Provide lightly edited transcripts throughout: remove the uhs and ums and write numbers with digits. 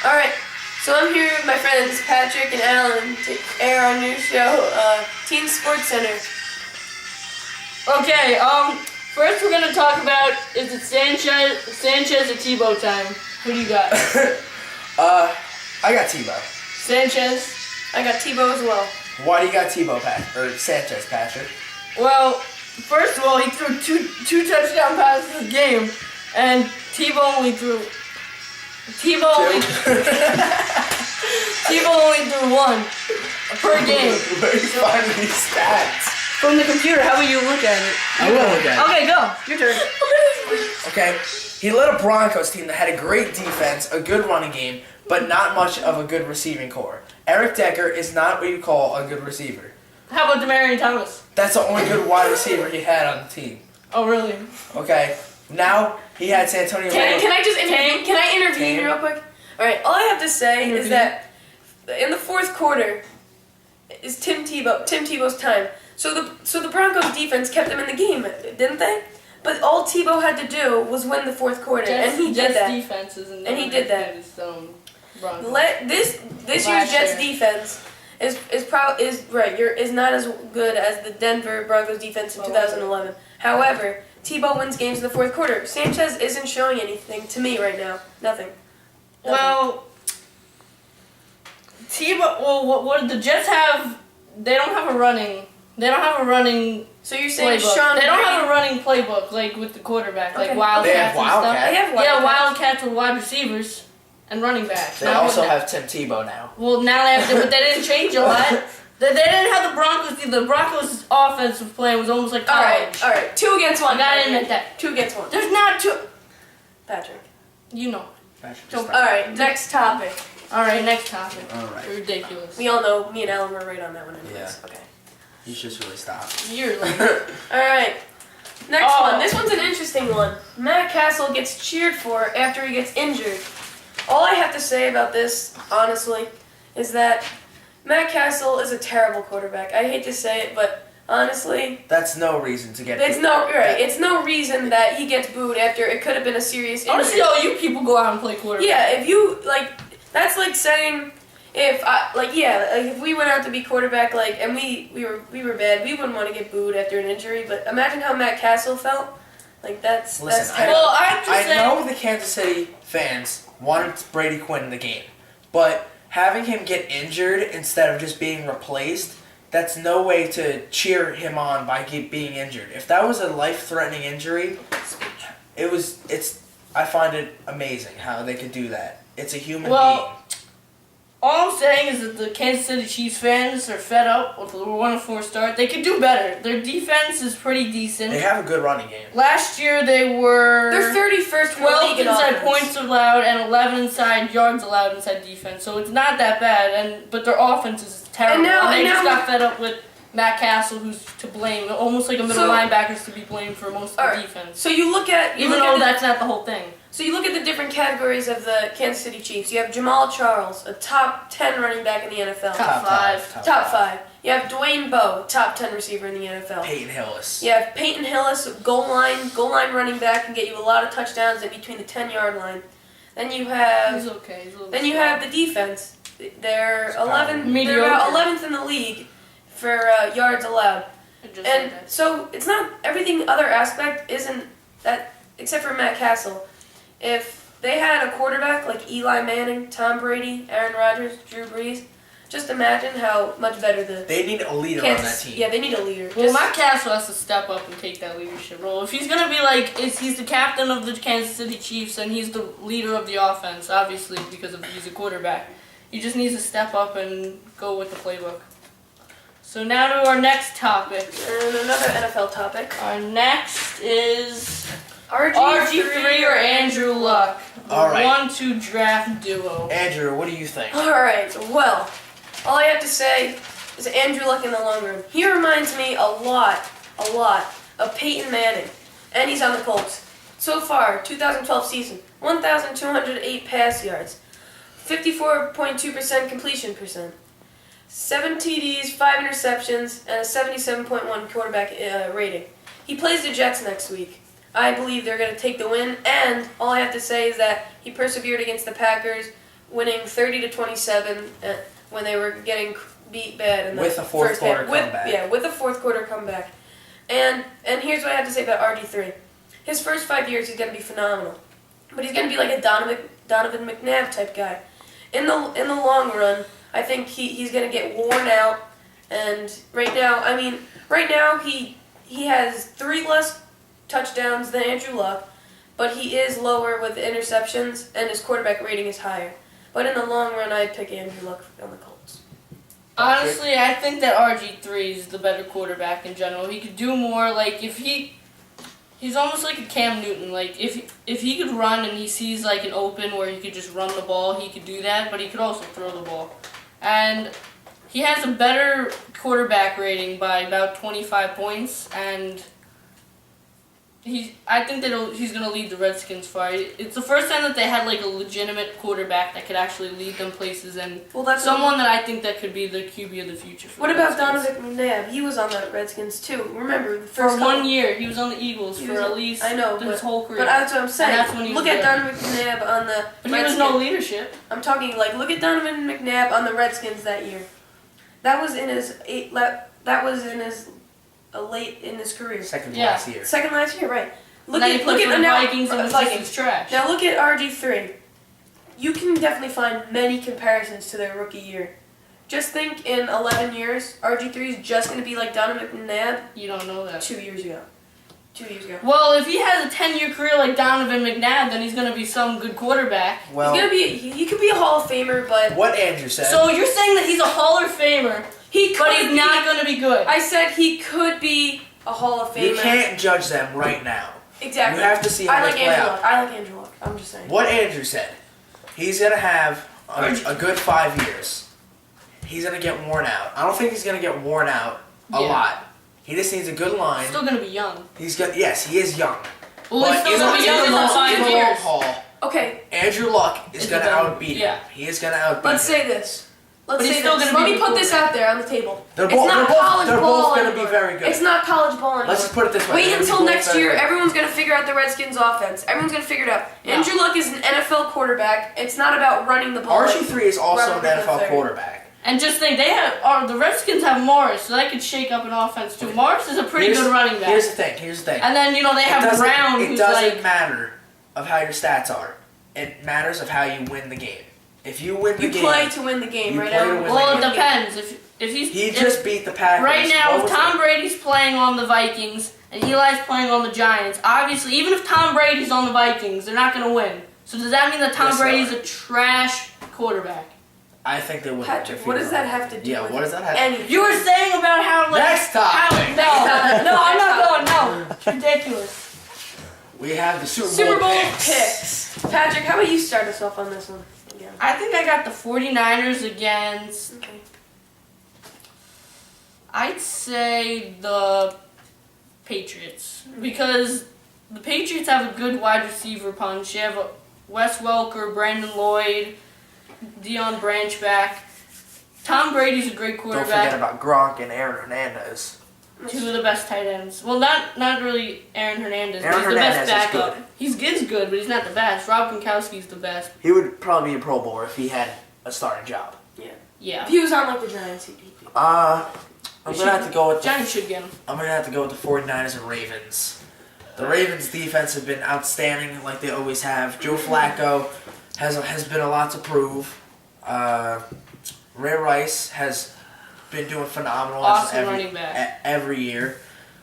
Alright, so I'm here with my friends Patrick and Alan to air our new show, Teen SportsCenter. Okay, first we're gonna talk about, is it Sanchez or Tebow time? Who do you got? I got Tebow. Sanchez? I got Tebow as well. Why do you got Tebow, Sanchez, Patrick? Well, first of all, he threw two touchdown passes a game, and Tebow only threw one per game. Where are you finding these stats? From the computer, how about you look at it? I will look at it. Okay, go. Your turn. Okay, he led a Broncos team that had a great defense, a good running game, but not much of a good receiving core. Eric Decker is not what you call a good receiver. How about Demaryius Thomas? That's the only good wide receiver he had on the team. Oh, really? Okay, now he had Santonio. Can I intervene real quick? Alright, all I have to say is that in the fourth quarter is Tim Tebow's time. So the Broncos defense kept them in the game, didn't they? But all Tebow had to do was win the fourth quarter, and he did that. Defense isn't And he did that. Broncos. This year's Jets defense is not as good as the Denver Broncos defense in 2011. However, Tebow wins games in the fourth quarter. Sanchez isn't showing anything to me right now. Nothing. Well, Tebow. Well, what the Jets have? They don't have a running. So you're saying playbook. Sean? They don't have a running playbook like with the quarterback, like Okay. Wildcats They have and stuff. Wildcats. They have Yeah, Wildcats. Wildcats with wide receivers and running backs. They also have Tim Tebow now. Well, now they have to, but they didn't change a lot. They didn't have the Broncos. The Broncos' offensive plan was almost like college. All right. 2 against 1. I gotta admit that. 2 against 1. There's not two. Patrick. You know. All right. Next topic. All right, next topic. All right. Ridiculous. We all know me and Alan were right on that one. Anyways. Yeah. Okay. You should really stop. You're like. All right. Next one. This one's an interesting one. Matt Castle gets cheered for after he gets injured. All I have to say about this, honestly, is that Matt Castle is a terrible quarterback. I hate to say it, but honestly, That's no reason to get. it's no reason that he gets booed after it could have been a serious injury. Honestly, all you people go out and play quarterback. Yeah, if you that's like saying if we went out to be quarterback and we were bad, we wouldn't want to get booed after an injury. But imagine how Matt Castle felt. That's Listen, terrible. Well, I know the Kansas City fans wanted Brady Quinn in the game, but having him get injured instead of just being replaced, that's no way to cheer him on by being injured. If that was a life-threatening injury, I find it amazing how they could do that. It's a human being. All I'm saying is that the Kansas City Chiefs fans are fed up with the 1-4 start. They could do better. Their defense is pretty decent. They have a good running game. Last year they were They're 31st in the 12 league in inside offense. points allowed and 11 inside yards allowed inside defense. So it's not that bad. But their offense is terrible. They just got fed up with Matt Castle, who's to blame. Almost like a middle linebacker's to be blamed for most of the defense. So you look at that's not the whole thing. So you look at the different categories of the Kansas City Chiefs. You have Jamal Charles, a top 10 running back in the NFL. Top five. Top 5. You have Dwayne Bowe, top 10 receiver in the NFL. Peyton Hillis. You have Peyton Hillis, goal line running back, can get you a lot of touchdowns in between the 10-yard line. Then you have He's okay. Then you have the defense. They're 11. Mediocre. They're about 11th in the league for yards allowed. And so it's not everything. Other aspect isn't that except for Matt Castle. If they had a quarterback like Eli Manning, Tom Brady, Aaron Rodgers, Drew Brees, just imagine how much better They need a leader on that team. Yeah, they need a leader. Well, Matt Castle has to step up and take that leadership role. If he's gonna be he's the captain of the Kansas City Chiefs and he's the leader of the offense, obviously because he's a quarterback. He just needs to step up and go with the playbook. So now to our next topic. And another NFL topic. Our next is RG3 or Andrew Luck. All right. 1-2 draft duo. Andrew, what do you think? All right. Well, all I have to say is Andrew Luck in the long run. He reminds me a lot of Peyton Manning, and he's on the Colts. So far, 2012 season, 1,208 pass yards, 54.2% completion percent, 7 TDs, 5 interceptions, and a 77.1 quarterback rating. He plays the Jets next week. I believe they're going to take the win, and all I have to say is that he persevered against the Packers winning 30-27 when they were getting beat bad in the with a fourth first quarter half. comeback. With a fourth quarter comeback. And here's what I have to say about RG3. His first 5 years, he's going to be phenomenal. But he's going to be like a Donovan McNabb type guy. In the long run, I think he's going to get worn out. And right now he has 3 less touchdowns than Andrew Luck, but he is lower with interceptions, and his quarterback rating is higher. But in the long run, I'd pick Andrew Luck on the Colts. Honestly, I think that RG3 is the better quarterback in general. He could do more. Like he's almost like a Cam Newton. Like if he could run and he sees like an open where he could just run the ball, he could do that. But he could also throw the ball, and he has a better quarterback rating by about 25 points. And I think that he's going to lead the Redskins far. It's the first time that they had like a legitimate quarterback that could actually lead them places, and someone that I think that could be the QB of the future. What about Donovan McNabb? He was on the Redskins too. Remember, the first for 1 year, he was on the Eagles for at least his whole career. But that's what I'm saying. And that's when he look was at there. Donovan McNabb on the But Redskins. he was no leadership. I'm talking like look at Donovan McNabb on the Redskins that year. That was in his late in his career. Second last year. Second last year, right? Look at the Vikings and the Vikings trash. Now look at RG3. You can definitely find many comparisons to their rookie year. Just think in 11 years, RG3 is just going to be like Donovan McNabb. You don't know that. 2 years ago. 2 years ago. Well, if he has a 10-year career like Donovan McNabb, then he's going to be some good quarterback. Well, he could be a Hall of Famer, but what Andrew said. So you're saying that he's a Hall of Famer, but he's not going to be good. I said he could be a Hall of Famer. You can't judge them right now. Exactly. You have to see how they play out. I like Andrew Luck. I'm just saying. What Andrew said. He's going to have a good 5 years. He's going to get worn out. I don't think he's going to get worn out a lot. He just needs a good line. He's still going to be young. Yes, he is young. Well, he's still going to be young in the 5 years. Okay. Andrew Luck is going to outbeat him. He is going to outbeat him. Let's say this. Let me be put this out there on the table. They're It's not college both ball going to be anymore. very good. It's not college ball anymore. Let's just put it this way. Wait until next year. Everyone's going to figure out the Redskins' offense. Everyone's going to figure it out. No. Andrew Luck is an NFL quarterback. It's not about running the ball. RG3 is also an NFL quarterback. And just think, the Redskins have Morris, so that could shake up an offense too. Morris is a pretty good running back. Here's the thing. And then, they have Brown, It who's doesn't matter of how your stats are. It matters of how you win the game. If you win the game... You play to win the game right now. Well, it depends. He just beat the Packers. Right now, if Tom Brady's playing on the Vikings and Eli's playing on the Giants, obviously, even if Tom Brady's on the Vikings, they're not going to win. So does that mean that Tom Brady's a trash quarterback? I think they would. Patrick, what does that have to do with what does that have anything? You were saying about how... Next topic! No, I'm not going. No, it's ridiculous. We have the Super Bowl picks. Patrick, how about you start us off on this one again? I think I got the 49ers against... Okay. I'd say the Patriots. Because the Patriots have a good wide receiver punch. You have Wes Welker, Brandon Lloyd, Deion Branch back. Tom Brady's a great quarterback. Don't forget about Gronk and Aaron Hernandez. Two of the best tight ends. Well, not really Aaron Hernandez. Aaron He's the Hernandez best is backup. good. He's good, but he's not the best. Rob Gronkowski's the best. He would probably be a Pro Bowler if he had a starting job. Yeah. If he was on like the Giants, he'd be. I'm gonna have to go with Giants should get him. I'm gonna have to go with the 49ers and Ravens. The Ravens' defense have been outstanding, like they always have. Joe Flacco has been a lot to prove. Ray Rice has been doing phenomenal Running back. every year.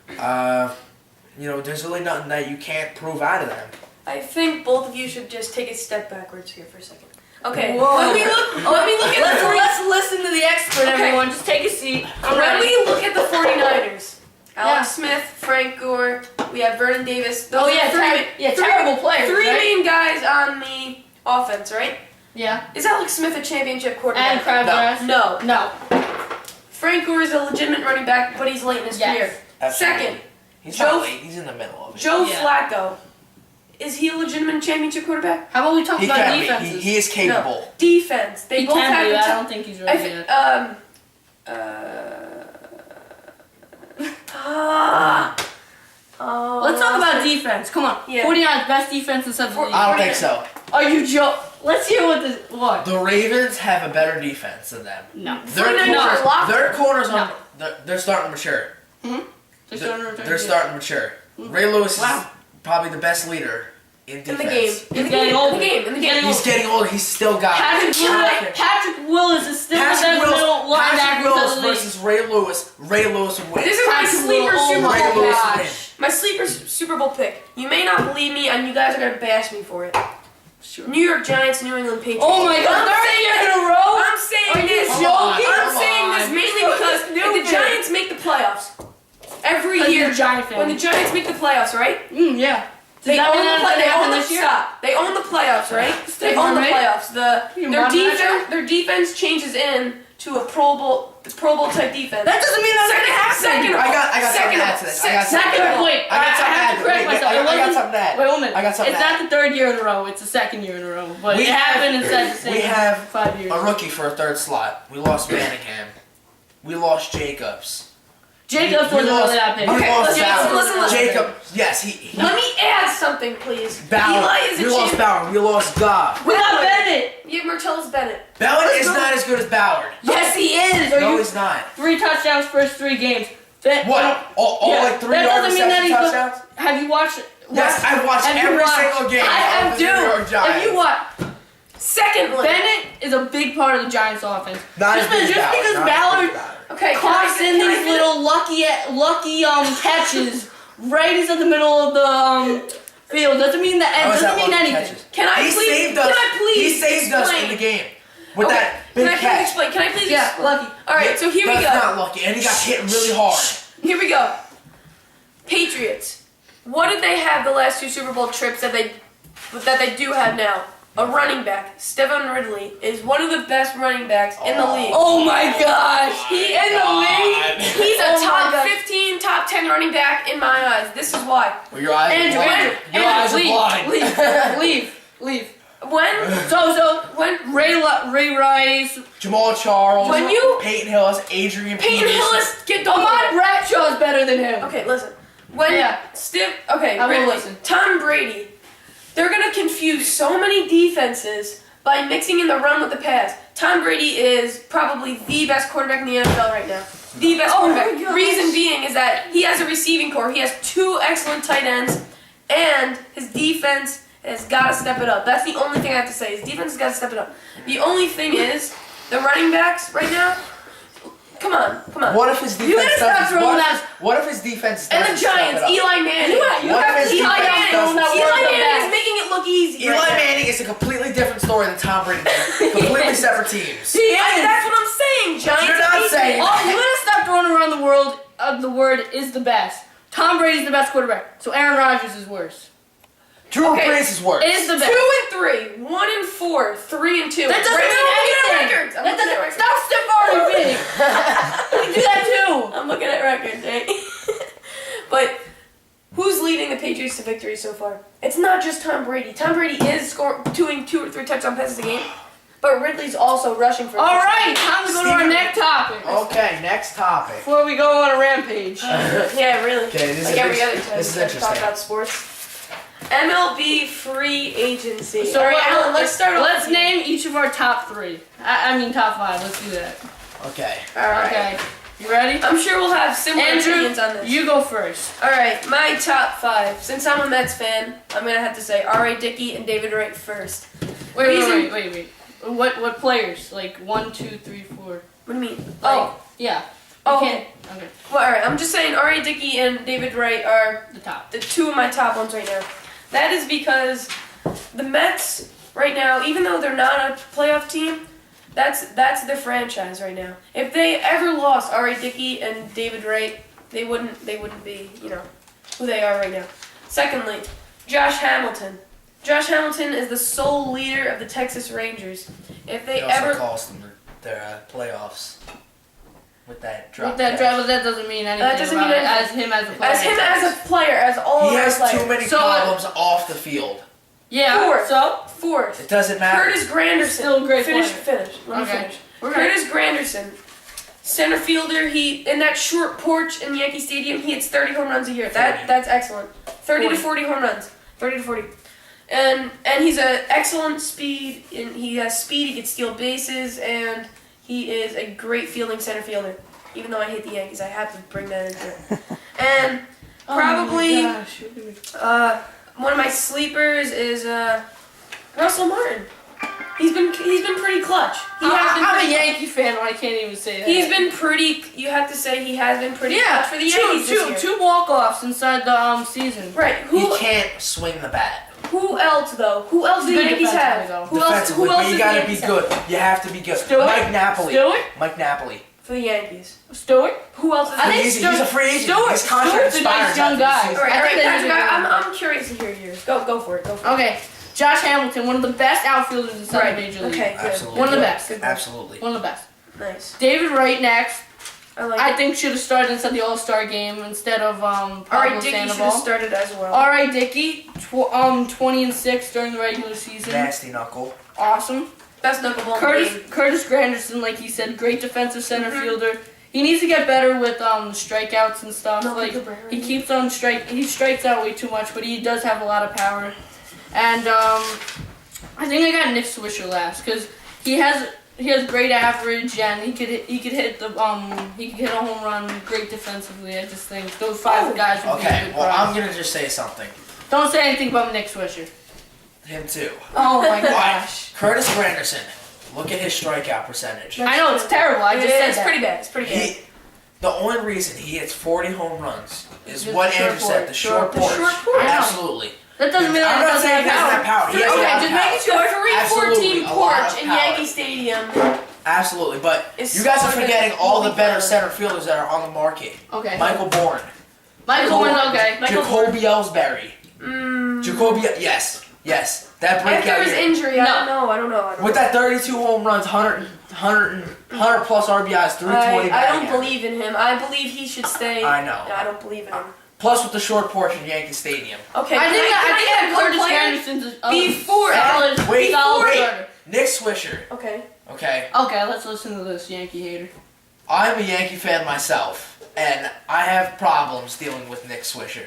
There's really nothing that you can't prove out of them. I think both of you should just take a step backwards here for a second. Okay. Whoa. Let me look at Let's listen to the expert, Okay. everyone. Just take a seat. When we look at the 49ers, Alex Smith, Frank Gore, we have Vernon Davis. Those are terrible players. Three right? main guys on the offense, right? Yeah. Is Alex Smith a championship quarterback? And Crabgrass? No. No. Frank Gore is a legitimate running back, but he's late in his career. Absolutely. Second, He's not late. He's in the middle of it. Joe Flacco. Is he a legitimate championship quarterback? How about we talk about can defenses? be. He is capable. No. Defense. They He both can have be. the I don't think he's really good. Let's talk about defense. Come on. Yeah. 49's best defense in the league. I don't think so. Are you joking? Let's hear what. The Ravens have a better defense than them. No. Their corners No. they're starting to mature. Mm-hmm. They're starting to mature. Ray Lewis is probably the best leader in defense. In the game. He's getting older. He's getting older. He's still got Patrick Willis is still the best middle linebacker. Patrick Willis versus Ray Lewis. Ray Lewis would win. This is my sleeper Super Ray Bowl Lewis would pick. win. My sleeper Super Bowl pick. You may not believe me, and you guys are gonna bash me for it. Sure. New York Giants, New England Patriots. Oh my God! Third year in a row. I'm saying this. joking? I'm saying this mainly because if the Giants make the playoffs every year, when the Giants make the playoffs, right? Yeah. They own They own the playoffs, right? They own the playoffs. Their defense changes in to a Pro Bowl type defense. That doesn't mean that's gonna happen. I got something to add to this. I got something to add. Wait, 1 minute. I got something It's to not the third year in a row. It's the second year in a row. But it happened inside the same. We have 5 years. a rookie for a third slot. We lost Manningham. We lost Jacobs. Jacobs wasn't really that big. Listen. Jacob, yes, he Let me add something, please. Bauer. Eli is a We lost Bauer. We lost Goff. We got Bennett. Yeah, Martellus Bennett. Bauer is not as good as Bauer. Yes, he is. No, he's not. 3 touchdowns first 3 games. What? All like 3 that yard doesn't mean that reception he's touchdowns? Have you watched? Yes, I've watched every single game of the New York Giants. If you watch, Secondly, Bennett is a big part of the Giants' offense. Not as big as Bauer. Because Not as Ballard big as Bauer. okay, caught in these little lucky catches right in the middle of the field. Doesn't mean that. Doesn't mean anything. Can I please? He saved us in the game with that big catch. Can I please Yeah, explain? lucky. All right, so here we go. That's not lucky, and he got hit really hard. Here we go. Patriots. What did they have the last 2 Super Bowl trips that they do have now? A running back, Stevan Ridley, is one of the best running backs in the league. Oh my gosh! He's a top 15, top 10 running back in my eyes. This is why. Well, your eyes are blind. Your eyes are blind. Leave. When Ray Rice, Jamal Charles, Peyton Hillis, Adrian Peyton Hillis, Ahmad Bradshaw is better than him. Okay, listen. I will listen. Tom Brady. They're going to confuse so many defenses by mixing in the run with the pass. Tom Brady is probably the best quarterback in the NFL right now. The best quarterback. Reason being is that he has a receiving core. He has 2 excellent tight ends, and his defense has got to step it up. That's the only thing I have to say. His defense has got to step it up. The only thing is, the running backs right now, come on. What if his defense What if his defense doesn't and the Giants, Eli Manning. Eli Manning is making it look easy. Eli Manning is a completely different story than Tom Brady. Completely separate teams. That's what I'm saying, Giants. You're not saying that. You gotta stop throwing around the world the word is the best. Tom Brady's the best quarterback, so Aaron Rodgers is worse. Drew Brees is worse. Is the best. 2 and 3, 1 and 4, 3 and 2. That doesn't mean anything. I'm looking at records. Stop Steph Curry. You can do that too. I'm looking at records, eh? But who's leading the Patriots to victory so far? It's not just Tom Brady. Tom Brady is doing 2 or 3 touchdown passes a game, but Ridley's also rushing for. All right, time to go to our next topic. Okay, next topic. Before we go on a rampage. Yeah, really. Okay, this like is every other time this is we interesting. talk about sports. MLB free agency. So all right, Alan, let's start off. Let's name each of our top 3. I mean top 5. Let's do that. Okay. All right. Okay. You ready? I'm sure we'll have similar Andrew, opinions on this. you go first. All right, my top 5. Since I'm a Mets fan, I'm gonna have to say R.A. Dickey and David Wright first. Wait. What players? Like 1, 2, 3, 4. What do you mean? Yeah. Okay. Okay. Well, all right. I'm just saying R.A. Dickey and David Wright are The 2 of my top ones right now. That is because the Mets right now, even though they're not a playoff team, that's their franchise right now. If they ever lost R.A. Dickey and David Wright, they wouldn't be, who they are right now. Secondly, Josh Hamilton. Josh Hamilton is the sole leader of the Texas Rangers. If they also cost them their playoffs with that drop. That doesn't mean anything. That doesn't mean anything. As him as a player. As him as a player, as all he of has our players. too many problems off the field. Yeah. Fourth. It doesn't matter. Curtis Granderson. Still a great finish. player. Let me finish. Okay. Curtis Granderson, center fielder. He in that short porch in Yankee Stadium, he hits 30 home runs a year. That's excellent. 30 to 40 home runs. 30 to 40. and he's an excellent speed. And he has speed. He can steal bases, and he is a great fielding center fielder. Even though I hate the Yankees, I have to bring that into it. And probably one of my sleepers is Russell Martin. He's been pretty clutch. I'm a Yankee fan, I can't even say that. He's been pretty. You have to say he has been pretty clutch for the Yankees this year. Two walk-offs inside the season. Right. He can't swing the bat. Who else though? Who else do the Yankees have? Who else? Defensively, but you gotta be good. You have to be good. Mike Napoli. Mike Napoli. For the Yankees. Stewart? Who else is I think he's a free agent. His contract Stewart's a nice expires young guy. after the All right, season. I'm curious to hear yours. Go for it. Okay. Josh Hamilton, one of the best outfielders inside the Major League. Okay, good. Absolutely. One of the best. Absolutely. One of the best. Nice. David Wright next. I think should have started inside the All-Star game instead of Pablo Alright, Dickey should Sandoval. have started as well. Alright, Dickey, 20-6 during the regular season. Nasty knuckle. Awesome. Best knuckleball in the game. Curtis Granderson, like he said, great defensive center fielder. He needs to get better with strikeouts and stuff. He keeps on he strikes out way too much, but he does have a lot of power. And I think I got Nick Swisher last because he has great average and he could hit a home run, great defensively. I just think those five guys would be a good prize. I'm gonna just say something. Don't say anything about Nick Swisher. Him too. Oh my gosh. Curtis Granderson. Look at his strikeout percentage. I know it's terrible. I just said it's that. pretty bad. It's pretty bad. The only reason he hits 40 home runs is what Andrew said, the short The porch. short porch. Absolutely. That doesn't mean that I'm not saying he doesn't have power. power. He has a lot of just power. make it short. The 314 Absolutely, a lot porch of in power. Yankee Stadium. Absolutely, but It's you guys are smaller forgetting than all the better multi-power. center fielders that are on the market. Okay. Michael Bourne. Michael Bourne's okay. Jacoby Ellsbury. Jacoby, yes. That After breakout his year. injury, I don't know. With that 32 home runs, 100 plus RBIs, 320 I don't batting believe in him. I believe he should stay. I know. I don't believe in him. Plus with the short porch in Yankee Stadium. Okay. I think add one Curtis player? Granderson's Before- solid. Wait. Starter. Nick Swisher. Okay. Okay. Okay, let's listen to this Yankee hater. I'm a Yankee fan myself, and I have problems dealing with Nick Swisher.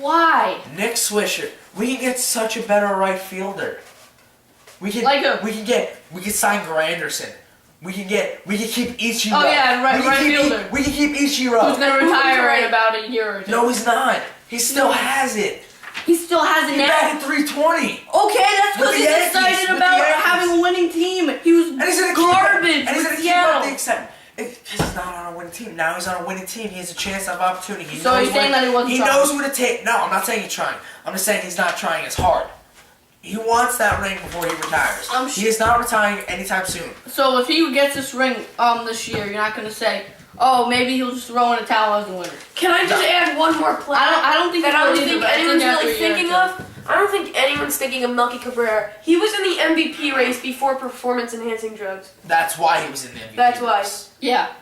Why? Nick Swisher. We can get such a better right fielder. We can sign Granderson. We can keep Ichiro. Oh yeah, right fielder. We can keep Ichiro. Who's gonna retire in about a year or two? No, he's not. He still has it. He still has it He now. batted 320. Okay, that's because With the he's Yankees, excited with about the Yankees. having a winning team. He was And he's gonna garbage keep it. And he's with gonna keep Seattle. up the excitement. Because he's not on a winning team. Now he's on a winning team. He has a chance of opportunity. He So knows you're saying that he wasn't He trying? knows what it takes. No, I'm not saying he's trying. I'm just saying he's not trying as hard. He wants that ring before he retires. He is not retiring anytime soon. So if he gets this ring this year, you're not gonna say, oh, maybe he'll just throw in a towel as the winner. Can I just add one more player? I don't think that I he don't will either, think but I think anyone's after really a year or thinking two. of. I don't think anyone's thinking of Melky Cabrera. He was in the MVP race before performance-enhancing drugs. That's why he was in the MVP. That's why. race. Yeah.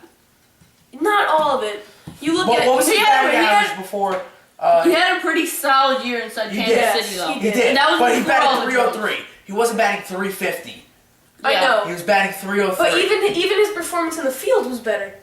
Not all of it. You look What at was his he batting had- average before? He had a pretty solid year inside He Kansas did. City, though. He He did, And that was but he before all batted the 303. He wasn't batting 350. I Yeah. know. He was batting 303. But even his performance in the field was better.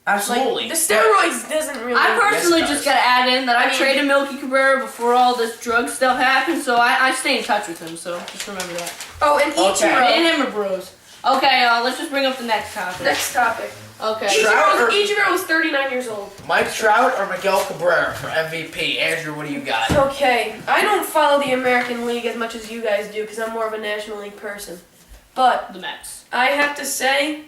Absolutely. Like, the steroids doesn't really. I personally Yes, it just does. gotta add in that I mean- traded Melky Cabrera before all this drug stuff happened, so I stay in touch with him, so just remember that. Oh, and Okay. Me Ichiro. and him are bros. Okay, let's just bring up the next topic. Next topic. Okay. Ichiro was 39 years old. Mike Trout or Miguel Cabrera for MVP? Andrew, what do you got? Okay, I don't follow the American League as much as you guys do because I'm more of a National League person. But The Mets. I have to say,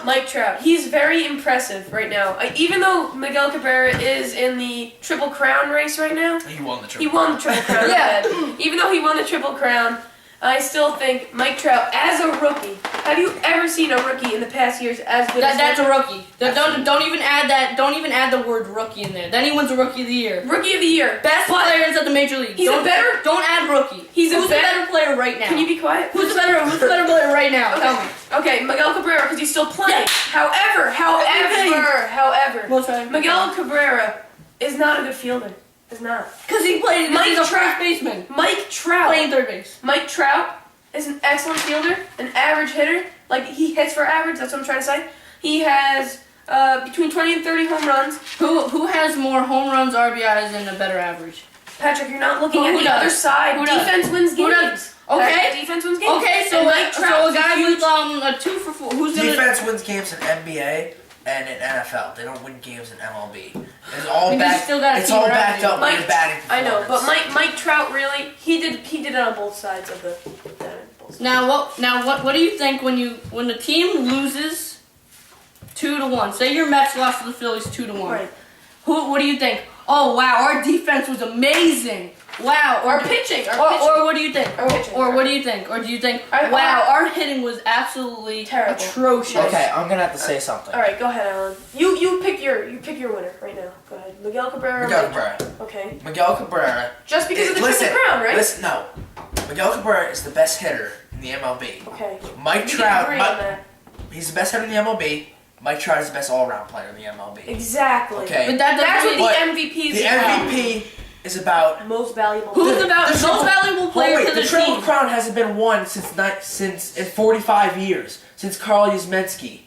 Mike Trout, he's very impressive right now. Even though Miguel Cabrera is in the Triple Crown race right now, He won the he triple. won the Triple Crown. Yeah. Even though he won the Triple Crown, I still think Mike Trout, as a rookie, have you ever seen a rookie in the past years as good as That's him? a rookie. Don't even add that. Don't even add the word rookie in there. Then he wins a Rookie of the Year. Rookie of the Year. Best But players at the major league. He's a better- Don't add rookie. He's a Who's the better player right now? Can you be quiet? Who's the better player right now? Tell me. Okay, Miguel Cabrera, because he's still playing. Yeah. However, What's that? Miguel Cabrera is not a good fielder. Is not. Because he played. Mike He's a Trout. first baseman. Mike Trout. Playing third base. Mike Trout is an excellent fielder, an average hitter. Like, he hits for average, that's what I'm trying to say. He has between 20 and 30 home runs. Who has more home runs, RBIs, and a better average? Patrick, you're not looking Who at the does? other side. Who does? Defense wins Who games. does? Okay. Defense wins games. Okay, so And Mike Trout, a guy with a 2 for 4. Who's gonna? Defense wins games in NBA and in NFL. They don't win games in MLB. It's all Because back. you still got a It's team all around backed you. up by your batting I know, but performance. Mike Trout really he did it on both sides of the. Now what do you think when the team loses 2-1? Say your Mets lost to the Phillies 2-1. Right. What do you think? Oh wow, our defense was amazing. Wow. Our pitching. Or what do you think? Our pitching. Or what do you think? Or do you think? Our- Wow, our hitting was absolutely Terrible. atrocious. Okay, I'm gonna have to say something. All right, go ahead, Alan. You pick your winner right now. Go ahead, Miguel Cabrera. Miguel Mike- Cabrera. Okay. Miguel Cabrera. Just because of the Listen, Triple Crown, right? Listen, no. Miguel Cabrera is the best hitter in the MLB. Okay. Mike We can Trout, agree on that. he's the best hitter in the MLB. Mike Trout is the best all-around player in the MLB. Exactly. Okay. But that's That's what But the MVP is The about. MVP is about. Most valuable. Who's player. the most valuable player to the the Triple team? Crown hasn't been won since in 45 years, since Carl Yastrzemski.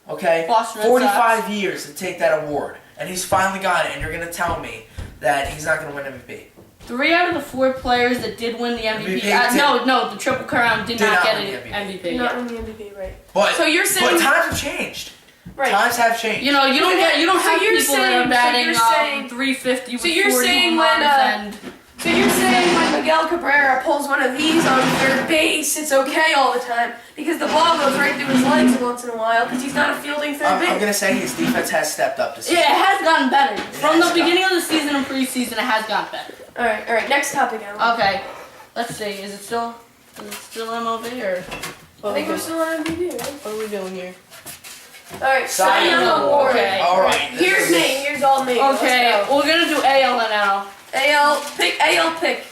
Okay, Boston Red 45 years to take that award, and he's finally got it. And you're gonna tell me that he's not gonna win MVP? 3 out of the 4 players that did win the MVP. MVP No, the Triple Crown did not get win an the MVP. Not win the MVP, right? But So you're saying- but times have changed. Right. Times have changed. You know, you don't So have you're people that saying- are batting so you're saying- 350 so with you're 40 saying home when, runs and So you're saying when Miguel Cabrera pulls one of these on third base, it's okay all the time because the ball goes right through his legs once in a while because he's not a fielding third I'm base. gonna say his defense has stepped up this yeah, season. it has gotten better. From the has beginning of the season and preseason, it has gotten better. All right. Next topic, Alan. Okay, let's see. Is it still MLB or I what think are we're still on MVP, right? what are we doing here? All right. Cy Cy Young Young Award. okay. All right. Here's me. Here's all me. Okay, Let's go. we're gonna do AL now. AL pick.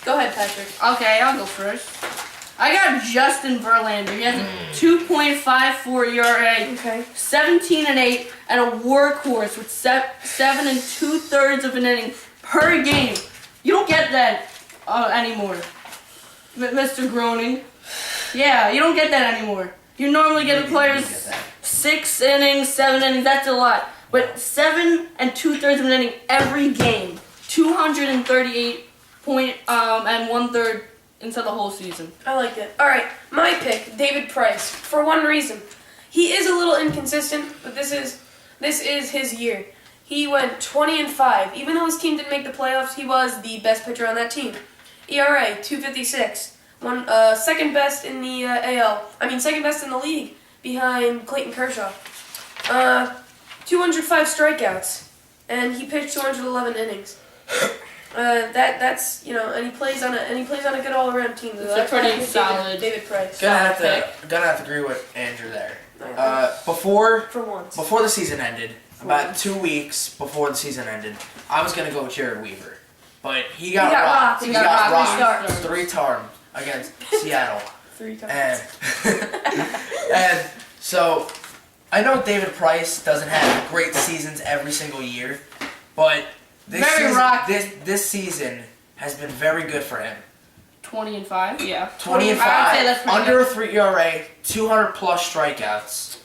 Go ahead, Patrick. Okay, I'll go first. I got Justin Verlander. He has a 2.54 ERA. Okay. 17-8, and a workhorse with 7 2/3 of an inning per game. You don't get that anymore, Mr. Groening. Yeah, you don't get that anymore. You normally get the players 6 innings, 7 innings. That's a lot, but 7 2/3 of an inning every game. 238 and 1/3 into the whole season. I like it. All right, my pick, David Price, for one reason. He is a little inconsistent, but this is his year. He went 20-5. Even though his team didn't make the playoffs, he was the best pitcher on that team. ERA 2.56, second best in the second best in the league behind Clayton Kershaw. 205 strikeouts, and he pitched 211 innings. That's and he plays on a good all around team. It's a pretty solid David Price. Gonna have pick. to agree with Andrew there. For Before once. the season ended, about 2 weeks before the season ended, I was gonna go with Jared Weaver, but he got rocked. He got rocked. 3 times against Seattle, 3 times. and and so I know David Price doesn't have great seasons every single year, but this season has been very good for him. 20-5, yeah. 20-5, I'd say that's pretty under good. a 3 ERA, 200 plus strikeouts.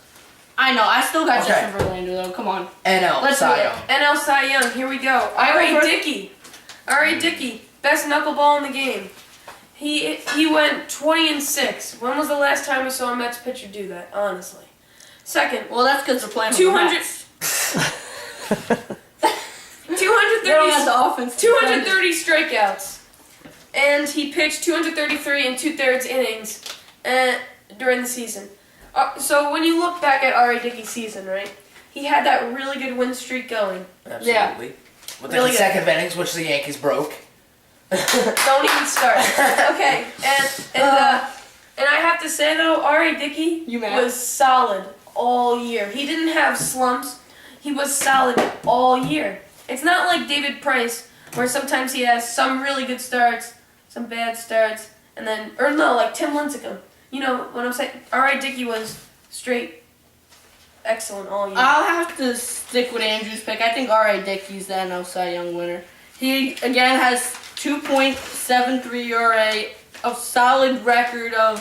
I know. I still got Okay. Justin Verlander though. Come on. NL Let's do Cy it. Young. NL Cy Young, here we go. R.A. Dickey, best knuckleball in the game. He went 20-6. When was the last time we saw a Mets pitcher do that? Honestly. Second, Well, that's because they're playing 200 They don't have the offense. 230 strikeouts, and he pitched 233 and 2/3 innings during the season. So when you look back at R.A. Dickey's season, right, he had that really good win streak going. Absolutely. With Really the good. consecutive innings, which the Yankees broke. Don't even start. Okay, and I have to say though, R.A. Dickey You mad? was solid all year. He didn't have slumps. He was solid all year. It's not like David Price, where sometimes he has some really good starts, some bad starts, and then, or no, like Tim Lincecum. You know what I'm saying? R.A. Dickey was straight excellent all year. I'll have to stick with Andrew's pick. I think R.A. Dickey's the NL Cy Young winner. He, again, has 2.73 ERA, a solid record of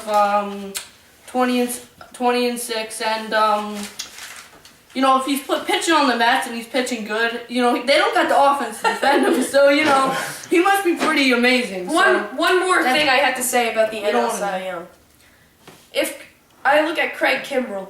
20-6, and if he's pitching on the mats and he's pitching good, they don't got the offense to defend him. So he must be pretty amazing. One more thing I have to say about the NL Cy Young. If I look at Craig Kimbrell,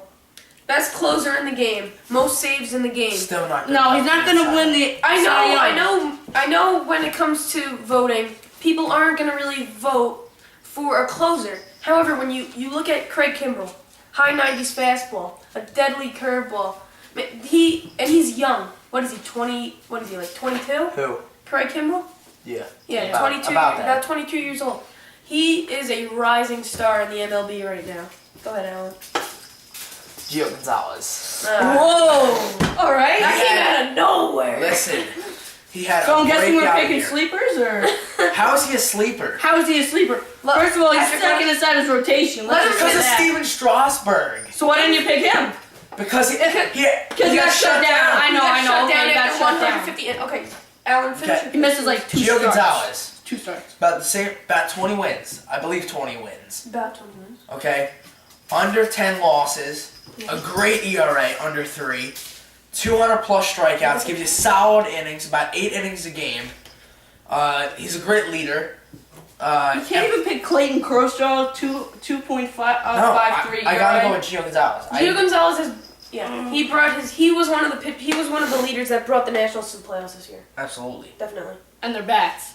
best closer in the game, most saves in the game. Still not. No, he's not going to win the. I know. When it comes to voting, people aren't going to really vote for a closer. However, when you look at Craig Kimbrell, high 90s fastball, a deadly curveball, he's young. What is he? 20? What is he, like 22? Who? Craig Kimbrell? Yeah. Yeah, 22. About 22 years old. He is a rising star in the MLB right now. Go ahead, Alan. Gio Gonzalez. Whoa! All right. That came out of nowhere. Listen, he had So a I'm guessing we're breakout picking year. sleepers, or How is he a sleeper? how is he a sleeper? First of all, he's second inside his rotation. Let's just Because say of that. Steven Strasburg. So why didn't you pick him? Because he got shut down. I know. He got He shut got down shut after 150. Okay, Alan, finish. Okay. He misses like 2 Gio starts. Gonzalez. 2 starts. About 20 wins. I believe 20 wins. About 20 minutes. Okay? Under 10 losses. A great ERA, under 3. 200 plus strikeouts. Gives you solid innings, about 8 innings a game. He's a great leader. You can't even pick Clayton Kershaw 2.53. I gotta go with Gio Gonzalez. Gio Gonzalez is he was one of the leaders that brought the Nationals to the playoffs this year. Absolutely. Definitely. And their bats.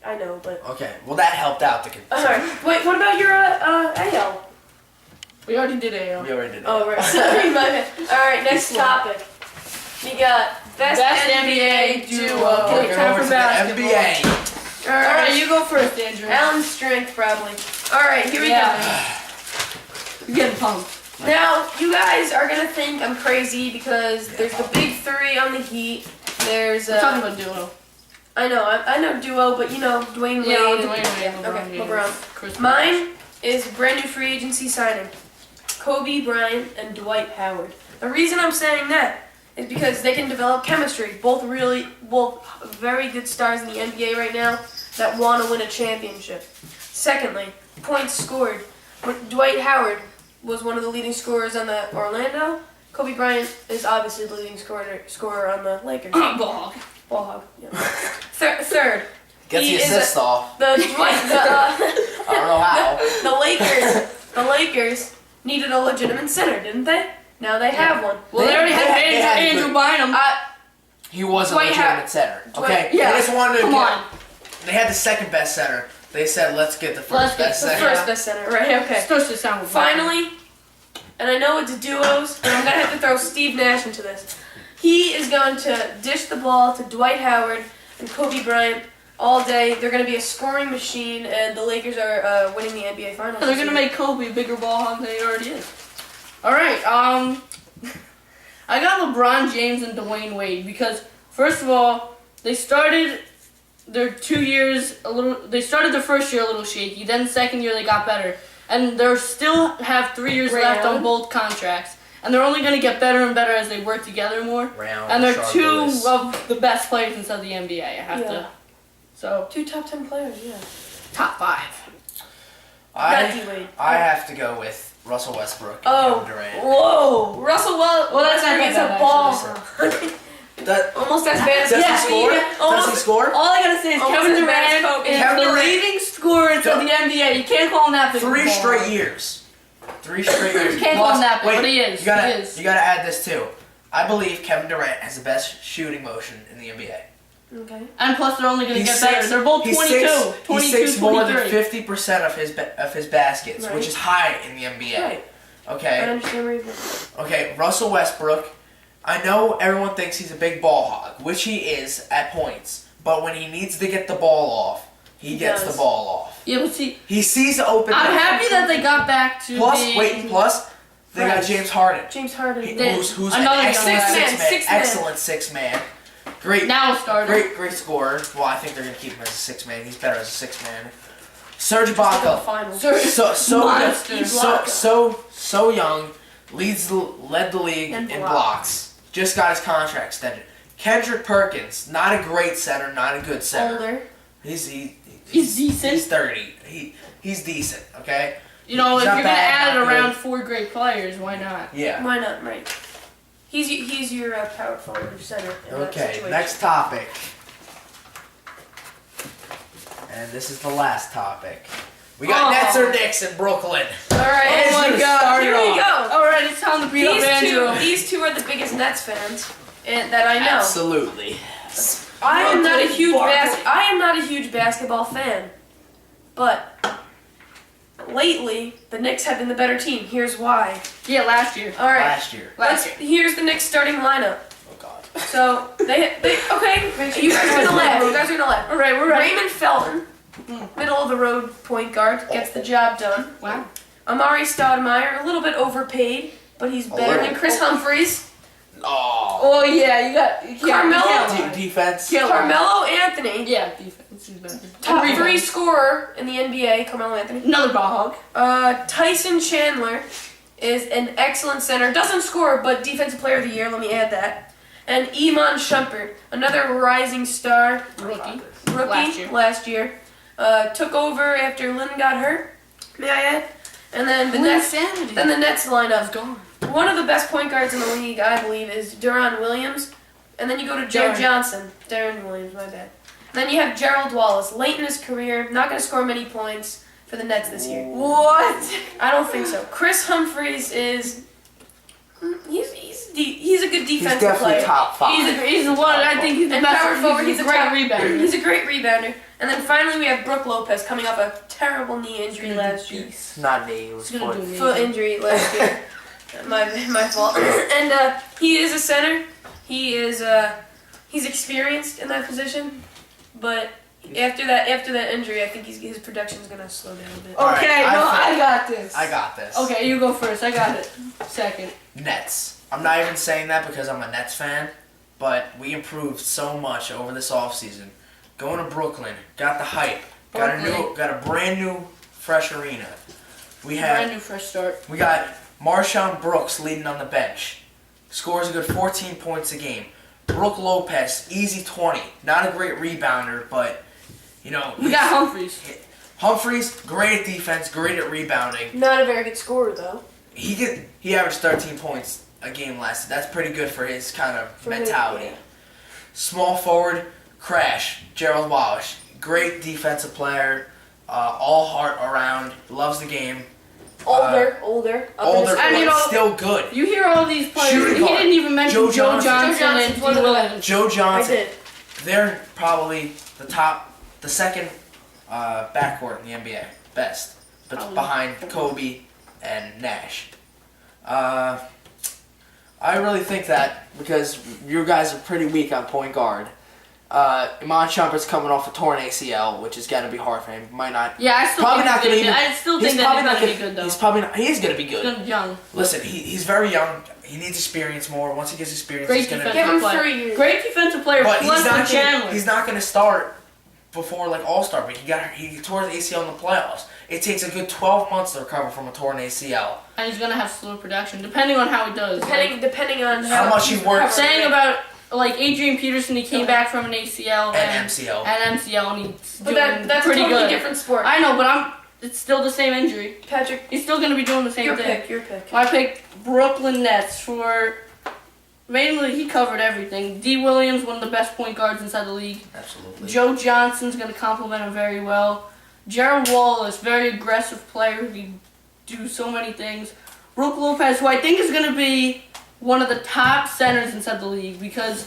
I know, but Okay, well that helped out the alright. Wait, what about your AL? We already did AL. We already did that. Oh right. Sorry, my bad. Alright, next topic. We got best NBA duo. Okay, time for Over to the basketball. NBA. Alright, you go first, Andrew. Alan's strength, probably. Alright, here we Yeah. go. You're getting pumped. Now, you guys are gonna think I'm crazy because there's the big 3 on the Heat. There's We're talking about duo. I know duo, but Dwayne Wade. Yeah, and- Dwayne Wade, okay, James, LeBron. Chris Mine is brand new free agency signing. Kobe Bryant and Dwight Howard. The reason I'm saying that is because they can develop chemistry. Both very good stars in the NBA right now that want to win a championship. Secondly, points scored. Dwight Howard was one of the leading scorers on the Orlando. Kobe Bryant is obviously the leading scorer on the Lakers. Ball. Ball hog. Yeah. Third. Gets he the is assist off. The Dwight. I don't know how. The Lakers needed a legitimate center, didn't they? Now they have one. Well, they already had they had Andrew good- Bynum. He was a Dwight legitimate center. Okay? yeah. They just wanted to Come get, on. They had the second best center. They said, let's get the Let's first get best the center. First best center, right? Okay. Supposed to sound with Finally, and I know it's duos, and I'm gonna have to throw Steve Nash into this. He is going to dish the ball to Dwight Howard and Kobe Bryant all day. They're going to be a scoring machine, and the Lakers are winning the NBA Finals. They're gonna make Kobe a bigger ball hog than he already is. All right. I got LeBron James and Dwayne Wade because first of all, they started their 2 years They started their first year a little shaky. Then second year they got better, and they still have 3 years left on both contracts. And they're only going to get better and better as they work together more. And they're two of the best players inside the NBA. I have to. So 2 top 10 players, yeah. top 5. I have to go with Russell Westbrook and Oh, Kevin Durant. whoa! Russell that's not Westbrook is bad, a ball. That, Almost as bad as does he Yeah, score? Does he score? All I gotta say is Almost Kevin as bad as Durant Kobe. is Kevin the Durant. leading scorer in the NBA. You can't call him that big. 3 ball. straight years. 3 straight years. You can't call him that big, wait, but he is. You gotta, He is. you gotta add this too. I believe Kevin Durant has the best shooting motion in the NBA. Okay. And plus, they're only gonna He's get better. six- They're both He 22, sinks more than 23. 50% of his baskets, Right. which is high in the NBA. Right. I Okay. understand where you're going. Okay. Russell Westbrook. I know everyone thinks he's a big ball hog, which he is at points. But when he needs to get the ball off, he gets does. the ball off. Yeah, but see, He sees the open. I'm man. happy that they got back to being. Plus, they got Right. James Harden. James Harden. Who's Another an young excellent guy. Six man. excellent 6-man. Great, Now a starter. great scorer. Well, I think they're gonna keep him as a 6-man. He's better as a 6-man. Serge Look at the Ibaka, finals. Monster. so young, led the league And in blocks. blocks. Just got his contract extended. Kendrick Perkins, not a great center, not a good center. Older. He's decent. He's 30. He's decent. Okay. You know, He's if not you're gonna bad, add not around good. 4 great players, why not? Yeah. Why not? Right. He's your power forward or center. In that Okay, situation. next topic. And this is the last topic. We got Nets or Knicks in Brooklyn. All right. Oh my God! Here we go. All right, it's time to beat up Andrew. These two are the biggest Nets fans that I know. Absolutely. I am not a huge basketball fan, but lately the Knicks have been the better team. Here's why. Yeah, last year. All right. Last year. Here's the Knicks starting lineup. Oh God. So they okay. You guys are gonna laugh. All right, we're ready. Raymond Felton, middle of the road point guard, gets the job done. Wow. Amari Stoudemire, a little bit overpaid, but he's better than Chris Humphries. Oh. Yeah, you Carmelo. Defense. Carmelo Anthony, Yeah, defense is better. top Rebound. 3 scorer in the NBA. Carmelo Anthony. Another ball hog. Tyson Chandler is an excellent center. Doesn't score, but defensive player of the year. Let me add that. And Iman Shumpert, another rising star, Rookie. last year. Took over after Lynn got hurt. May I add? And then the Nets lineup. Gone. One of the best point guards in the league, I believe, is Deron Williams. And then you go to Joe Johnson. Darren Williams, my bad. Then you have Gerald Wallace, late in his career, not going to score many points for the Nets this year. What? I don't think so. Chris Humphries is... He's a good defensive He's definitely player. top 5. He's the one. I think he's the And best. power forward, He's a great top- rebounder. He's a great rebounder. And then finally we have Brook Lopez coming off a terrible knee injury last year. Not knee, it was He's gonna foot. do amazing. Foot injury last year. my fault. And he is a center. He's experienced in that position, but after that injury, I think his production's gonna slow down a bit. All right, Okay, I got this. I got this. Okay, you go first. I got it. Second. Nets. I'm not even saying that because I'm a Nets fan, but we improved so much over this offseason. Going to Brooklyn, got the hype, got a brand new fresh arena. Brand new fresh start. We got Marshawn Brooks leading on the bench. Scores a good 14 points a game. Brook Lopez, easy 20. Not a great rebounder, but, We got Humphries. Humphries, great at defense, great at rebounding. Not a very good scorer though. He averaged 13 points a game last. That's pretty good for his kind of mentality. Yeah. Small forward, Crash, Gerald Wallace. Great defensive player, all heart around, loves the game. Older. But still good. You hear all these players. Shooting He guard. didn't even mention Joe Joe Johnson. Johnson and D. Williams. Joe I Johnson. did. They're probably the second backcourt in the NBA, best, but Probably. behind Kobe and Nash. I really think that because you guys are pretty weak on point guard. Iman Shumpert's coming off a torn ACL, which is gonna be hard for him. Might not. Yeah, I still Probably think not gonna even. I still think he's that probably he's not gonna gonna be good though. He's probably not. He is gonna be good. He's young. Listen, he's very young. He needs experience more. Once he gets experience, Great he's gonna. defensive Give him player. 3 years. Great defensive player. But Plus Chandler. he's not gonna start before like All-Star break. He tore his ACL in the playoffs. It takes a good 12 months to recover from a torn ACL. And he's gonna have slow production, depending on how he does. Depending on How much he works. Saying about like Adrian Peterson, he came back from an ACL And MCL. and MCL, and he's But doing that's pretty a totally good. different sport. I know, but it's still the same injury. Patrick, He's still gonna be doing the same your thing. pick. I picked Brooklyn Nets for mainly he covered everything. D. Williams, one of the best point guards inside the league. Absolutely. Joe Johnson's gonna complement him very well. Gerald Wallace, very aggressive player who can do so many things. Brook Lopez, who I think is gonna be one of the top centers inside the league because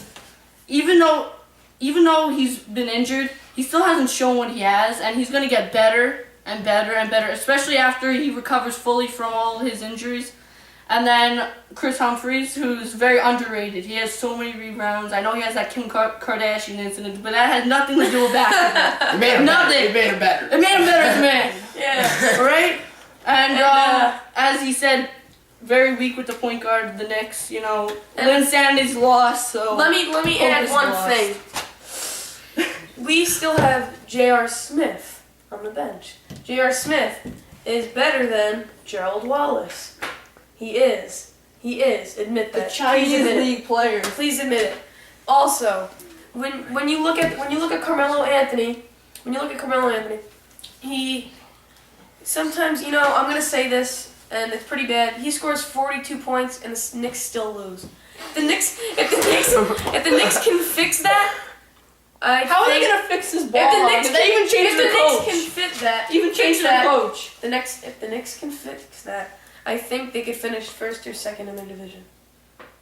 even though he's been injured, he still hasn't shown what he has, and he's gonna get better and better and better, especially after he recovers fully from all his injuries. And then Chris Humphries, who's very underrated. He has so many rebounds. I know he has that Kim Kardashian incident, but that had nothing to do with basketball. It made him Nothing. better. It made him better. It made him better as a man. Yeah. Right? And And, as he said, very weak with the point guard of the Knicks. And- Lynn Sandy's lost, so Let me add Focus one lost. thing. We still have J.R. Smith on the bench. J.R. Smith is better than Gerald Wallace. He is. Admit the that. Please Chinese admit it. league player. Please admit it. Also, when you look at Carmelo Anthony, he sometimes I'm gonna say this and it's pretty bad. He scores 42 points and the Knicks still lose. if the Knicks can fix that, How are they gonna fix this ball? Did they even change the coach? If the Knicks can fit that, Even change their coach. if the Knicks can fix that, I think they could finish first or second in their division.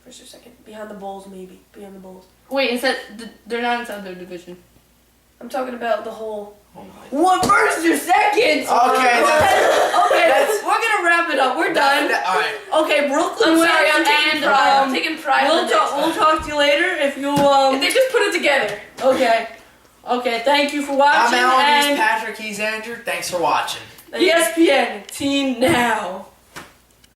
First or second, behind the Bulls maybe, behind the Bulls. Wait, they're not inside their division. I'm talking about the whole. What first or second? Okay, We're gonna wrap it up. We're done. All right. Okay, Brooklyn I'm wins, sorry, I'm taking pride. I'm taking pride in the Knicks. we'll talk to you later if you If they just put it together. Okay, thank you for I'm watching Alan. He's and Patrick. He's Andrew. Thanks for watching. ESPN Team Now.